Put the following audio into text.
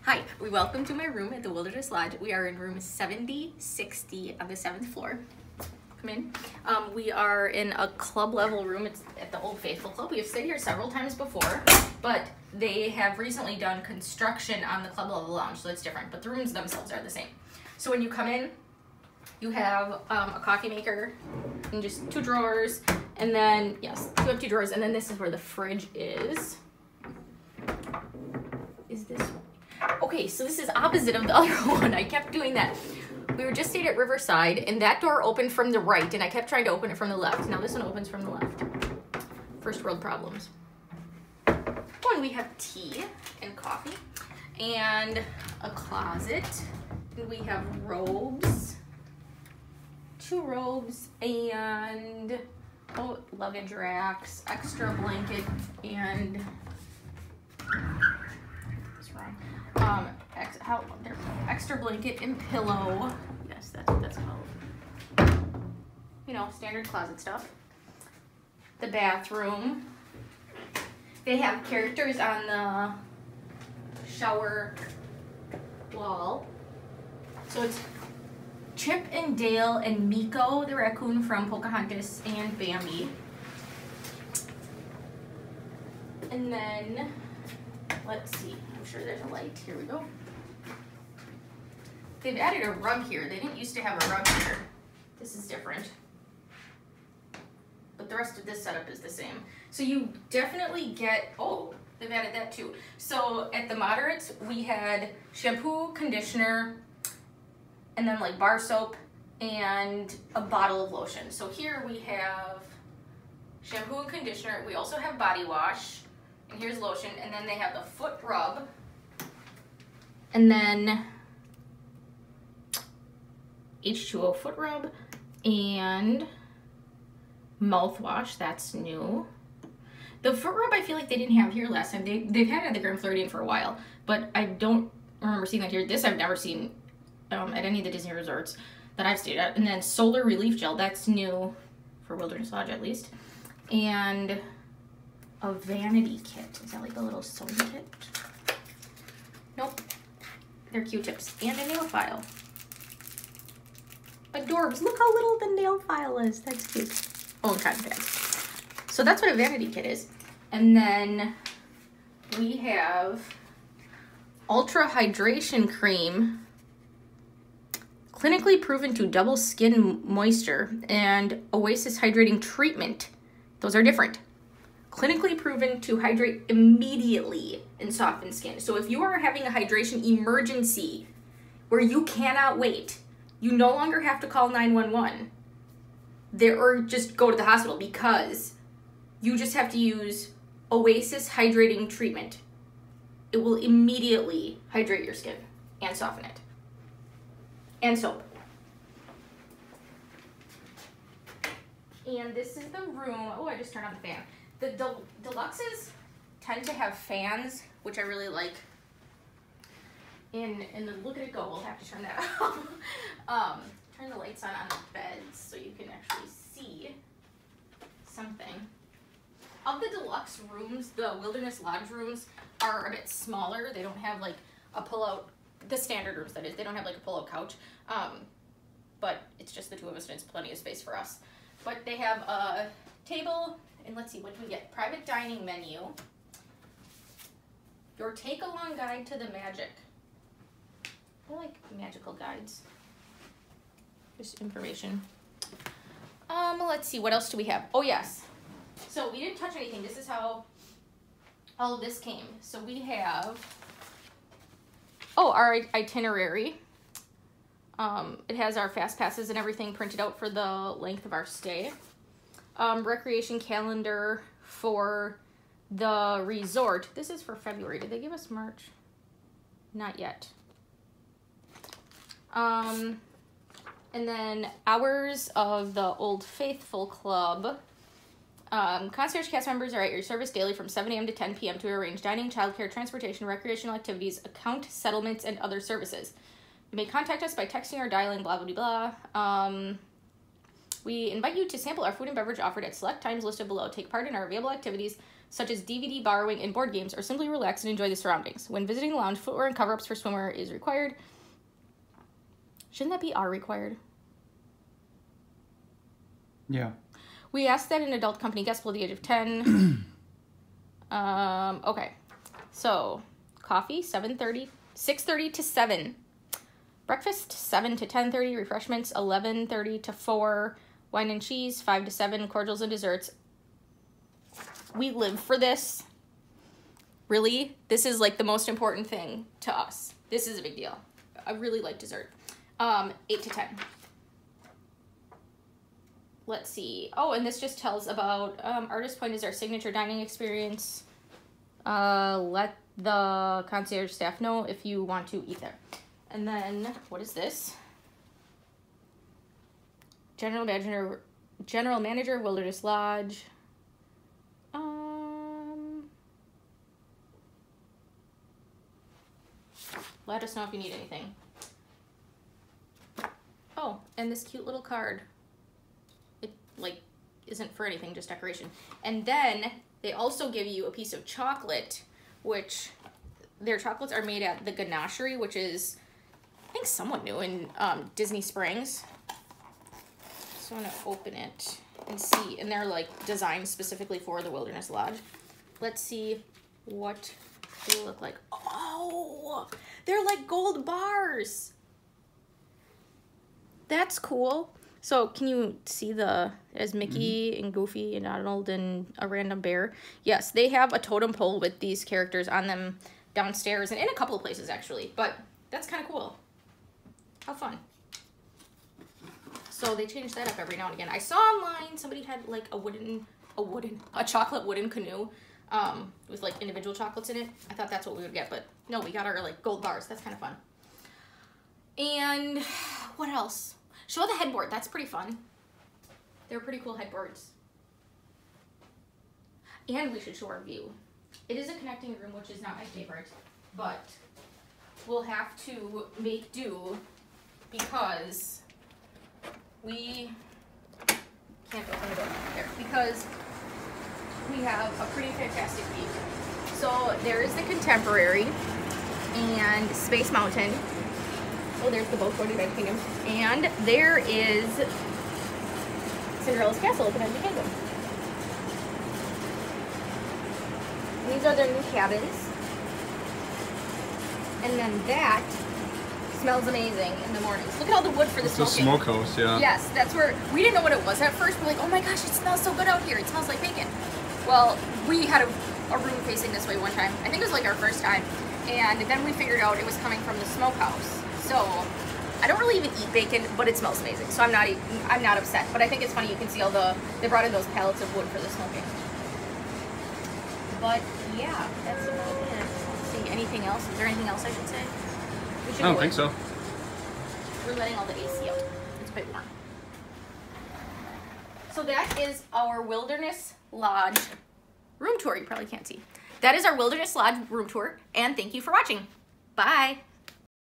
Hi, we welcome to my room at the Wilderness Lodge. We are in room 7060 on the 7th floor. Come in. We are in a club level room. It's at the Old Faithful Club. We have stayed here several times before, but they have recently done construction on the club level lounge, so it's different, but the rooms themselves are the same. So when you come in, you have a coffee maker and just 2 drawers, and then, yes, 2 empty drawers, and then this is where the fridge is. Is this one? Okay, so this is opposite of the other one. I kept doing that. We were just stayed at Riverside, and that door opened from the right, and I kept trying to open it from the left. Now this one opens from the left. First world problems. Oh, and we have tea and coffee, and a closet, and we have robes, 2 robes, and luggage racks, extra blanket, and extra blanket and pillow. Yes, that's what that's called. You know, standard closet stuff. The bathroom. They have characters on the shower wall. So it's Chip and Dale and Miko, the raccoon from Pocahontas, and Bambi. And then, let's see, I'm sure there's a light. Here we go. They've added a rug here. They didn't used to have a rug here. This is different. But the rest of this setup is the same. So you definitely get, oh, they've added that too. So at the moderates, we had shampoo, conditioner, and then like bar soap and a bottle of lotion. So here we have shampoo and conditioner. We also have body wash, and here's lotion, and then they have the foot rub, and then H2O foot rub and mouthwash. That's new. The foot rub I feel like they didn't have here last time. They've had it at the Grand Floridian for a while, but I don't remember seeing that here. This I've never seen at any of the Disney resorts that I've stayed at. And then solar relief gel, that's new for Wilderness Lodge at least. And a vanity kit. Is that like a little sewing kit? Nope. They're Q-tips and a nail file. Adorbs. Look how little the nail file is. That's cute. Oh, and cotton pads. So that's what a vanity kit is. And then we have Ultra Hydration Cream, clinically proven to double skin moisture, and Oasis Hydrating Treatment. Those are different. Clinically proven to hydrate immediately and soften skin. So if you are having a hydration emergency where you cannot wait, you no longer have to call 911 or just go to the hospital, because you just have to use Oasis Hydrating Treatment. It will immediately hydrate your skin and soften it. And soap. And this is the room. Oh, I just turned on the fan. The deluxes tend to have fans, which I really like. And then look at it go. We'll have to turn that off. Turn the lights on the beds so you can actually see something. Of the deluxe rooms, the Wilderness Lodge rooms are a bit smaller. They don't have like a pull-out, the standard rooms that is, they don't have like a pull-out couch. But it's just the 2 of us and it's plenty of space for us. But they have a table, and let's see, what do we get? Private dining menu. Your take-along guide to the magic. I like magical guides. Just information. Let's see, what else do we have? Oh, yes. So we didn't touch anything. This is how all of this came. So we have, our itinerary. It has our fast passes and everything printed out for the length of our stay. Recreation calendar for the resort. This is for February. Did they give us March? Not yet. And then hours of the Old Faithful Club. Concierge cast members are at your service daily from 7 a.m. to 10 p.m. to arrange dining, childcare, transportation, recreational activities, account settlements, and other services. You may contact us by texting or dialing blah, blah, blah. We invite you to sample our food and beverage offered at select times listed below. Take part in our available activities such as DVD borrowing and board games, or simply relax and enjoy the surroundings. When visiting the lounge, footwear and cover-ups for swimwear is required. Shouldn't that be are required? Yeah. We ask that an adult company guest below the age of 10. Okay. So, coffee, 6:30 to 7. Breakfast, 7 to 10:30. Refreshments, 11:30 to 4. Wine and cheese, 5 to 7. Cordials and desserts. We live for this. Really, this is like the most important thing to us. This is a big deal. I really like dessert. 8 to 10. Let's see. Oh, and this just tells about Artist Point is our signature dining experience. Let the concierge staff know if you want to eat there. And then, what is this? General Manager, Wilderness Lodge. Let us know if you need anything. Oh, and this cute little card. It, like, isn't for anything, just decoration. And then they also give you a piece of chocolate, which their chocolates are made at the Ganachery, which is, I think, somewhat new in Disney Springs. So I'm gonna open it and see. And they're like designed specifically for the Wilderness Lodge. Let's see what they look like. Oh, they're like gold bars. That's cool. So can you see as Mickey and Goofy and Donald and a random bear? Yes, they have a totem pole with these characters on them downstairs and in a couple of places actually, but that's kind of cool. How fun. So they change that up every now and again. I saw online somebody had like a chocolate wooden canoe with like individual chocolates in it. I thought that's what we would get, but no, we got our like gold bars. That's kind of fun. And what else? Show the headboard. That's pretty fun. They're pretty cool headboards. And we should show our view. It is a connecting room, which is not my favorite, but we'll have to make do because we can't open the door there because we have a pretty fantastic view. So there is the Contemporary and Space Mountain. Oh, there's the boat going to the Magic Kingdom. And there is Cinderella's Castle at the Magic Kingdom. And these are their new cabins. And then that smells amazing in the mornings. Look at all the wood for the smoking. It's the smokehouse, yeah. Yes, that's where, we didn't know what it was at first. We're like, oh my gosh, it smells so good out here. It smells like bacon. Well, we had a room facing this way one time. I think it was like our first time. And then we figured out it was coming from the smokehouse. So I don't really even eat bacon, but it smells amazing. So I'm not upset. But I think it's funny, you can see all they brought in those pallets of wood for the smoking. But yeah, that's about it. Let's see, anything else? Is there anything else I should say? I don't think so. We're letting all the AC out. It's quite warm. So that is our Wilderness Lodge room tour. You probably can't see. That is our Wilderness Lodge room tour, and thank you for watching. Bye.